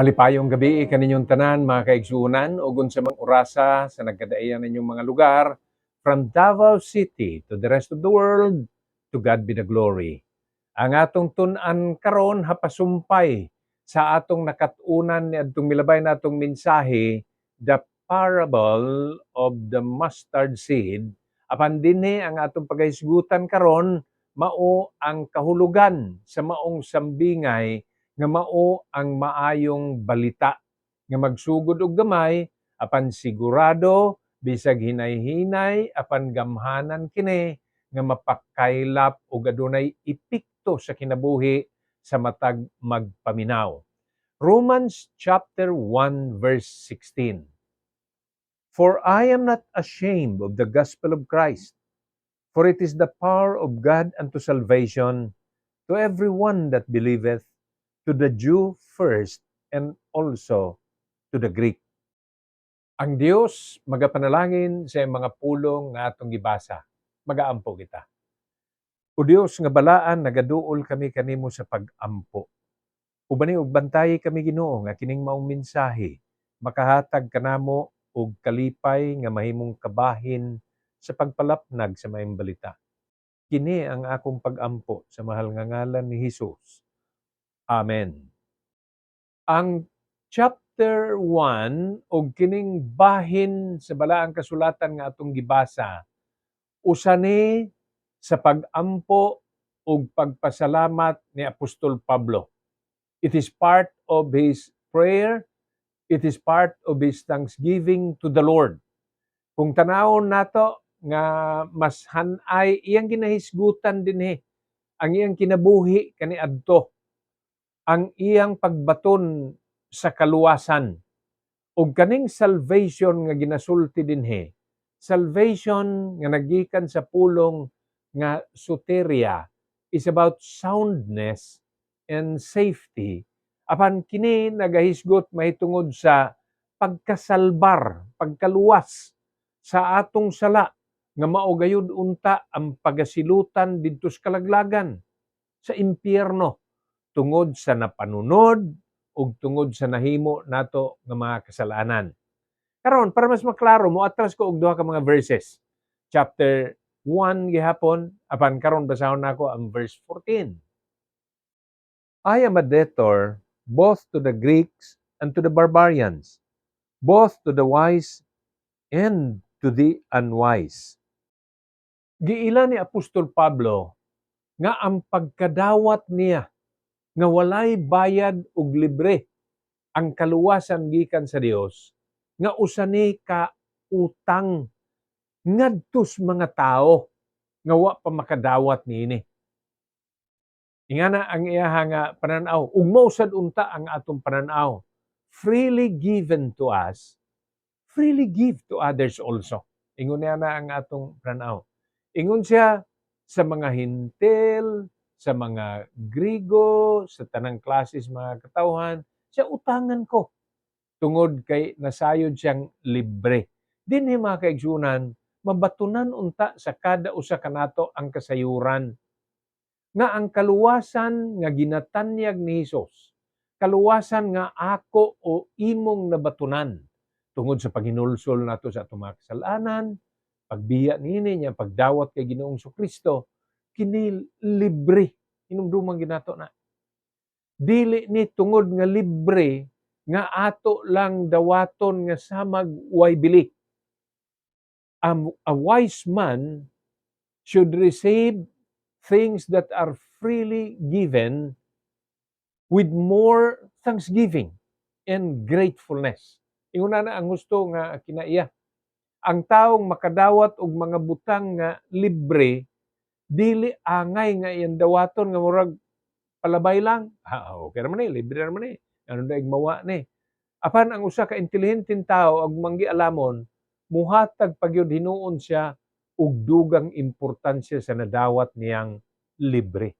Malipayong gabi kaninyong tanan mga kaigsuonan ug unsa mang orasa sa nagkadaiyan ninyong mga lugar from Davao City to the rest of the world. To God be the glory. Ang atong tun-an karon hapasumpay sa atong nakatunan ni adtong milabay natong mensahe, the parable of the mustard seed. Apan dinhi ang atong paghisgutan karon mao ang kahulugan sa maong sambingay nga mao ang maayong balita nga magsugod og gamay apan sigurado bisag hinay-hinay apan gamhanan kini nga mapakaylap og adunay epekto sa kinabuhi sa matag magpaminaw. Romans chapter 1 verse 16. For I am not ashamed of the gospel of Christ, for it is the power of God unto salvation to everyone that believeth, to the Jew first, and also to the Greek. Ang Dios magapanalangin sa mga pulong nga atong gibasa. Magaampo kita. O Dios nga balaan, nagaduol kami kanimo sa pag-ampo. Ubani og bantayi kami Ginoo nga kining maong mensahe makahatag kanamo og kalipay nga mahimong kabahin sa pagpalapnag sa maayong balita. Kini ang akong pag-ampo sa mahal nga ngalan ni Hesus. Amen. Ang chapter 1 og kining bahin sa balaang kasulatan nga atong gibasa usa ni sa pag-ampo ug pagpasalamat ni Apostol Pablo. It is part of his prayer, it is part of his thanksgiving to the Lord. Kung tanawon nato nga mas hanay iyang ginahisgutan dinhi ang iyang kinabuhi kaniadto, ang iyang pagbaton sa kaluwasan ug kaning salvation nga ginasulti dinhi, salvation nga nagikan sa pulong nga soteria is about soundness and safety. Apan kini nagahisgot mahitungod sa pagkasalbar, pagkaluwas sa atong sala nga mao gayud unta ang pagasilutan didto sa kalaglagan sa impyerno tungod sa napanunod ug tungod sa nahimo nato nga mga kasalanan. Karon para mas maklaro mo atras ko og duha ka mga verses. Chapter 1 gihapon apan karon basahon nako ang verse 14. I am a debtor both to the Greeks and to the barbarians, both to the wise and to the unwise. Giila ni Apostol Pablo nga ang pagkadawat niya nga walay bayad og libre ang kaluwasan gikan sa Dios nga usa ni ka utang ngadtos mga tao nga wa pa makadawat niini. Ingana ang iyaha nga pananaw ug mao sad unta ang atong pananaw. Freely given to us, freely give to others also. Ingon niya na ang atong pananaw. Ingon siya sa mga hintil, sa mga Grigo, sa tanang klases mga katawhan, siya utangan ko. Tungod kay nasayod siyang libre. Dinhi mga kaigsunan, mabatunan unta sa kada usa kanato ang kasayuran nga ang kaluwasan nga ginatanyag ni Hesus, kaluwasan nga ako o imong nabatunan tungod sa paghinulsol nato sa atong mga kasalanan, pagbiya niini niya pagdawat kay Ginoong Kristo, kini libre hinumduman ginato na. Dili ni tungod nga libre nga ato lang dawaton nga samag way bili. A wise man should receive things that are freely given with more thanksgiving and gratefulness. Inguna na ang gusto nga kinaiya. Ang taong makadawat og mga butang nga libre, dili angay nga iyang dawaton nga murag palabay lang. Okay naman libre naman ano daig mawa ni. Apan ang usa ka intelihenteng tao ag manggialamon, muhatag pagyud hinuon siya og dugang importansya sa nadawat niyang libre.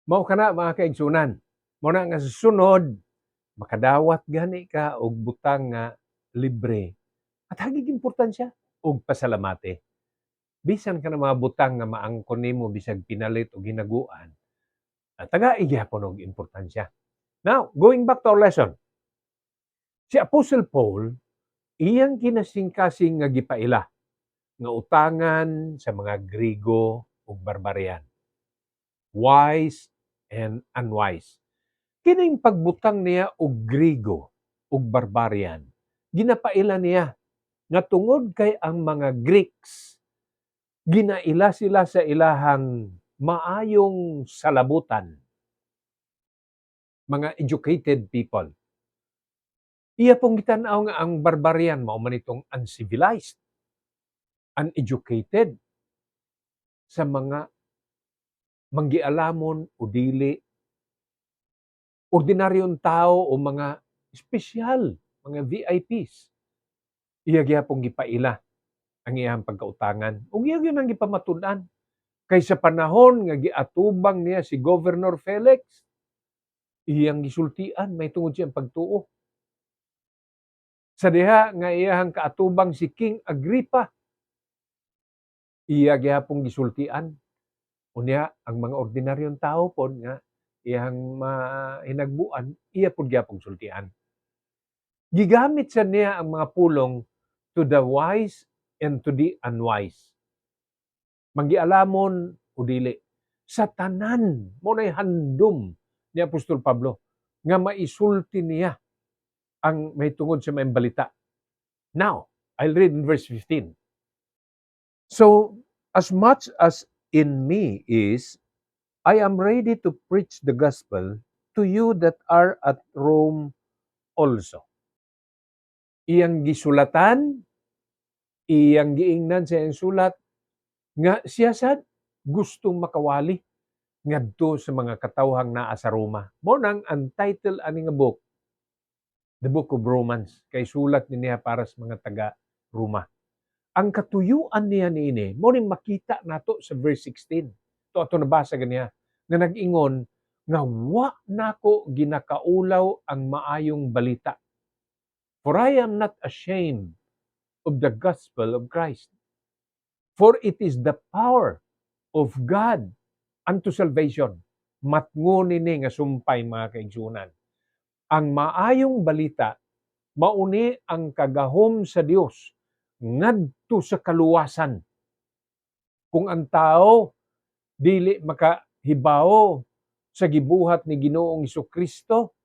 Mao kana mga kaigsunan. Mao na nga susunod, makadawat gani ka og butang nga libre. At hagig importansya og pasalamate. Bisan ka na mga butang nga maangkon nimo bisag pinalit og hinaguan. Taga igihapon og importansya. Now, going back to our lesson. Si Apostle Paul, iyang kinasingkasing nga gipaila nga utangan sa mga Griego ug barbarian, wise and unwise. Kining pagbutang niya og Griego ug barbarian, ginapaila niya nga tungod kay ang mga Greeks ginaila sila sa ilahang maayong salabutan, mga educated people. Iya pong gitan-aw nga ang barbarian mao man itong uncivilized, uneducated, sa mga manggialamon o dili ordinaryong tao o mga espesyal, mga VIPs. Iya gyapon gipaila ang iyang pagkautangan. Ug iya gyud ang gipamatud-an. Kay sa panahon nga giatubang niya si Governor Felix, iyang gisultian may tungod siyang pagtuo. Sa diha nga iyang kaatubang si King Agrippa, iya gyapon gisultian. Unya ang mga ordinaryong tao pod nga iyang hinagbuan, iya pod gyapon sultian. Gigamit sa niya ang mga pulong to the wise and to the unwise. Manggialamon o dili. Sa tanan, mo na'y handom ni Apostol Pablo nga maisulti niya ang may tungod sa may balita. Now, I'll read in verse 15. So, as much as in me is, I am ready to preach the gospel to you that are at Rome also. Iyang gisulatan, iyang giingnan sa iyang sulat, nga siya sad gustong makawali ngadto sa mga katawhang naa sa Roma. Mo nang ang title ani nga book, The Book of Romans, kay sulat niya para sa mga taga Roma. Ang katuyuan niya niini, mo ning makita nato sa verse 16. To ato nabasa ganiya nga nag-ingon nga wa nako ginakaulaw ang maayong balita. For I am not ashamed of the gospel of Christ. For it is the power of God unto salvation. Matngon nini nga sumpay mga kaigsunan. Ang maayong balita mauni ang kagahom sa Dios ngadto sa kaluwasan. Kung ang tao dili makahibaw sa gibuhat ni Ginoong Jesucristo,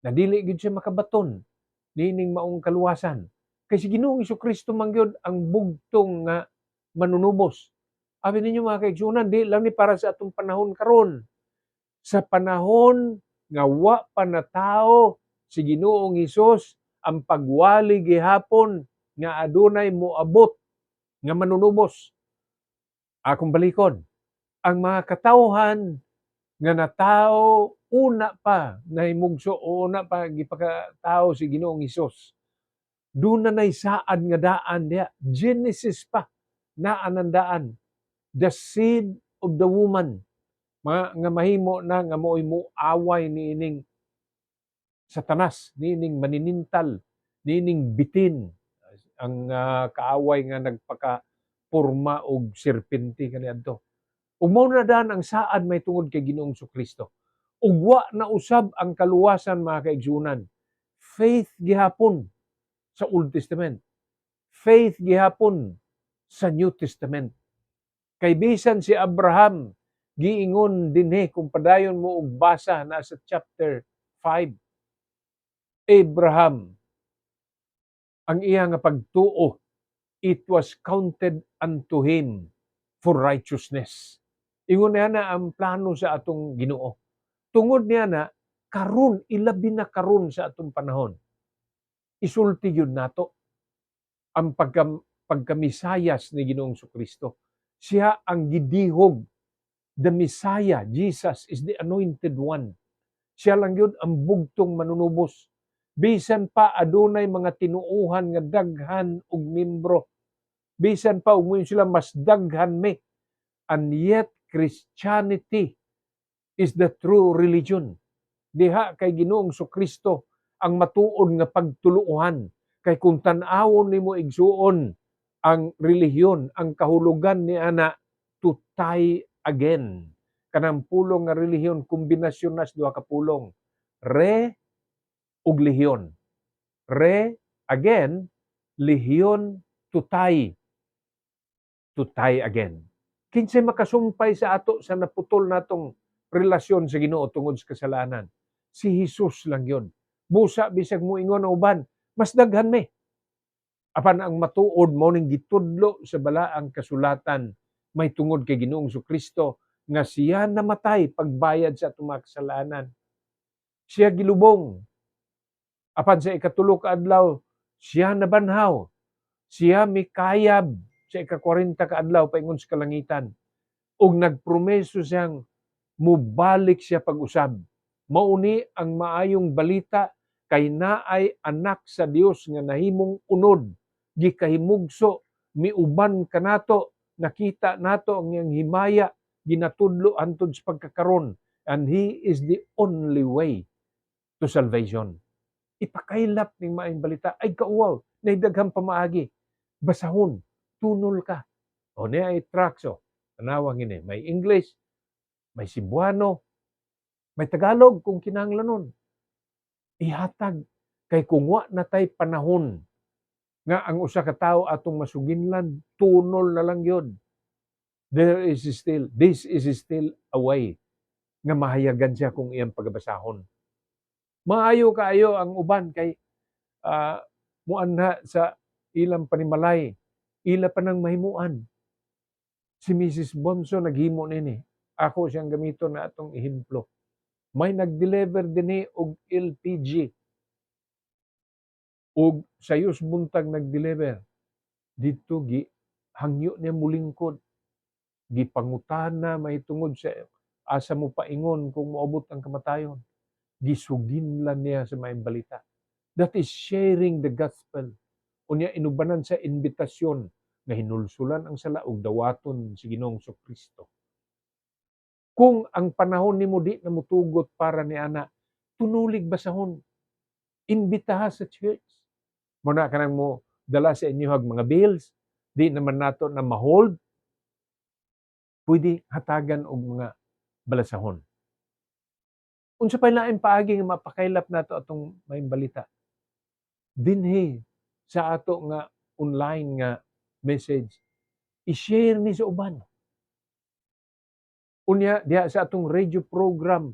na dili gid siya makabaton nining maong kaluwasan. Kay si Ginoong Jesucristo man gyud ang bugtong nga manunubos. Abi ninyo mga kaigsunan, di lang ni para sa atong panahon karon. Sa panahon nga wa pa natao si Ginoong Hesus, ang pagwali gihapon nga adunay moabot nga manunubos. Akong balikon, ang mga katawhan nga natao una pa nahimugso o una pa gipakatao si Ginoong Hesus, doon na saad nga daan diha. Genesis pa na anandaan. The seed of the woman. Nga mahimo na nga mo'y muaway niining Satanas, niining maninintal, niining bitin. Ang kaaway nga nagpaka-porma og serpente kaniadto. Ug mao na daan ang saad may tungod kay Ginoong Jesucristo. Ug wa na usab ang kaluwasan mga kaigsunan. Faith gihapon sa Old Testament. Faith gihapon sa New Testament. Kay bisan si Abraham giingon dinhi kung padayon mo og basa na sa chapter 5. Abraham, ang iya nga pagtuo, it was counted unto him for righteousness. Ingon niya na ang plano sa atong Ginoo. Tungod niya na karon, ilabi na karon sa atong panahon, isulti yun nato ang pagkamisayas ni Ginoong Jesucristo. Siya ang gidihog. The Messiah, Jesus is the anointed one. Siya lang yun ang bugtong manunubos. Bisan pa adunay mga tinuuhan nga daghan og membro. Bisan pa ug sila mas daghan me. And yet Christianity is the true religion. Diha kay Ginoong Jesucristo ang matuod nga pagtuluohan. Kay kung tan-awon nimo igsuon ang relihiyon, ang kahulugan ni ana to tie again. Kanang pulong nga relihiyon, kombinasyon nas duha ka pulong. Re ug lihiyon. again, lihiyon tutay again. Kinsay makasumpay sa ato sa naputol natong relasyon sa Ginoo tungod sa kasalanan? Si Jesus lang yon. Busa bisag moingon ang uban, mas daghan me. Apan ang matuod mo ning gitudlo sa balaang kasulatan may tungod kay Ginoong Kristo nga siya namatay pagbayad sa atong mga kasalanan. Siya gilubong. Apan sa ikatulo ka adlaw, siya nabanhaw. Siya mikayab sa ika-40 ka adlaw paingon sa kalangitan. Ug nagpromeso siyang mubalik siya pag-usab. Mauni ang maayong balita kay naay anak sa Dios nga nahimong unod, gikahimugso, miuban kanato, nakita nato ang iyang himaya, ginatudlo hantod sa pagkakaron, and He is the only way to salvation. Ipakailap ning maayong balita, ay kauwaw, naidaghang pamaagi. Basahon, tunol ka. O niya ay trakso. Tanawang ini, may English, may Cebuano, may Tagalog kung kinahanglanon. Ihatag kay kung wa natay panahon nga ang usa ka tawo atong masuginlan, tunol na lang yun. This is still a way nga mahayagan siya kung iyang pagbasahon. Maayo kaayo ang uban kay muanha sa ilang panimalay, ila pa nang mahimuan. Si Mrs. Bonso naghimo nini. Ako siyang gamiton na atong ehemplo. May nag-deliver dinhi og LPG. Og sayos buntag nag-deliver. Dito gi hangyo niya mulingkod. Gipangutana mahitungod sa asa mo paingon kung moabot ang kamatayon. Gisuginlan niya sa maayong balita. That is sharing the gospel. Unya inubanan sa invitasyon nga hinulsulan ang sala ug dawaton si Ginoong Kristo. Kung ang panahon nimo di na mutugot para ni ana, tunulig basahon. Imbitaha sa church. Muna kanang mo dala sa inyo mga bills, di naman nato na ma-hold. Pwede hatagan og mga balasahon. Unsa pay lain paagi nga mapakailap nato atong may balita. Dinhi sa ato nga online nga message, i-share ni sa uban. Unya diha sa atong radio program,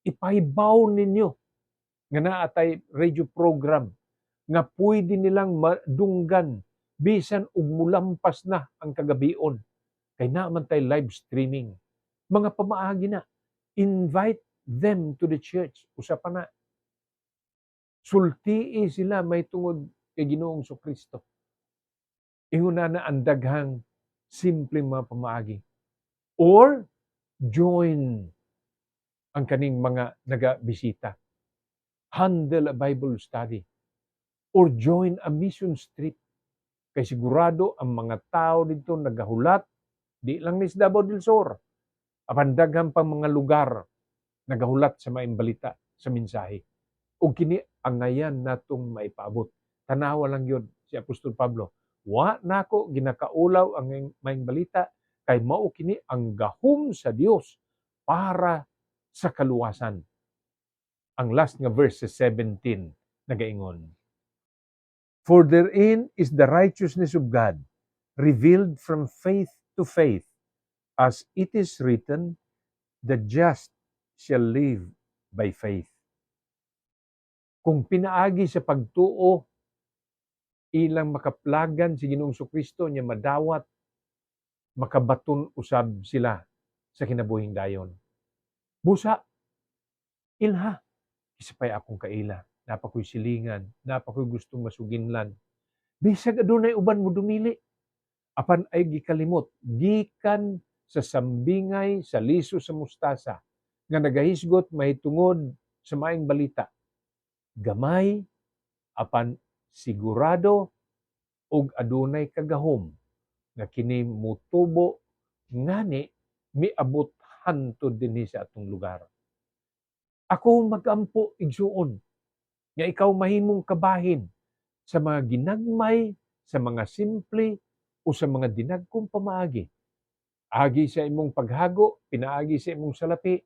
ipahibaw ninyo nga naatay radio program nga pwede nilang madunggan bisan ug mulampas na ang kagabion. Kay naman tay live streaming. Mga pamaagi na, invite them to the church. Usa pa na. Sultii sila may tungod kay Ginoong Kristo. Ingon na ang daghang simpleng mga pamaagi. Or join ang kaning mga nagabisita. Handle a Bible study. Or join a mission trip. Kay sigurado ang mga tao dito nagahulat, di lang ni Davao del Sur, apan daghang pang mga lugar nagahulat sa maayong balita, sa mensahe. O kini angayan natong maipaabot. Tanawa lang yun si Apostol Pablo. Wa nako ginakaulaw ang maayong balita kay mao kini ang gahom sa Dios para sa kaluwasan. Ang last nga verse 17 nagaingon. For therein is the righteousness of God revealed from faith to faith, as it is written, the just shall live by faith. Kung pinaagi sa pagtuo, ilang makaplagan si Ginoong Kristo niya madawat, makabaton usab sila sa kinabuhing dayon. Busa, ilha, isapay akong kaila, napakoy silingan, napakoy gustong masuginlan. Bisag adunay uban mo dumili, apan ay gikalimot, gikan sa sambingay sa liso sa mustasa, nga nagahisgot mahitungod sa maayong balita. Gamay, apan sigurado, og adunay kagahom, nga kini mutubo, ngani, miabot hantod dinhi sa atong lugar. Ako magampo igsuon, nga ikaw mahimong kabahin sa mga ginagmay, sa mga simple, o sa mga dinagkong pamaagi. Agi sa imong paghago, pinaagi sa imong salapi,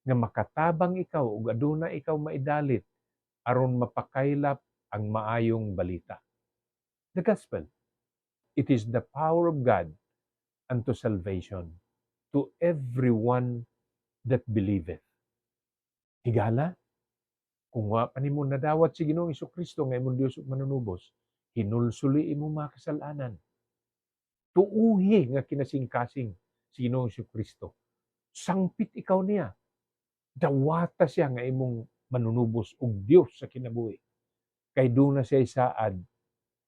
nga makatabang ikaw ug aduna ikaw maidalit aron mapakailap ang maayong balita. The gospel. It is the power of God unto salvation to everyone that believeth. Higala, kung wa pa nimo nadawat si Ginoong Hesukristo nga imong Dios ug manunubos, hinulsuli imo mga kasalanan. Tuuhi nga kinasing-kasing si Ginoong Hesukristo. Sangpit ikaw niya. Dawata siya nga imong manunubos og Dios sa kinabuhi. Kay doon na siya isaad,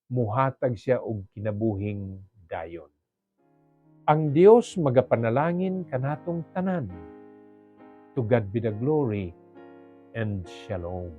muhatag siya og kinabuhing dayon. Ang Dios magapanalangin kanatong tanan. To God be the glory and shalom.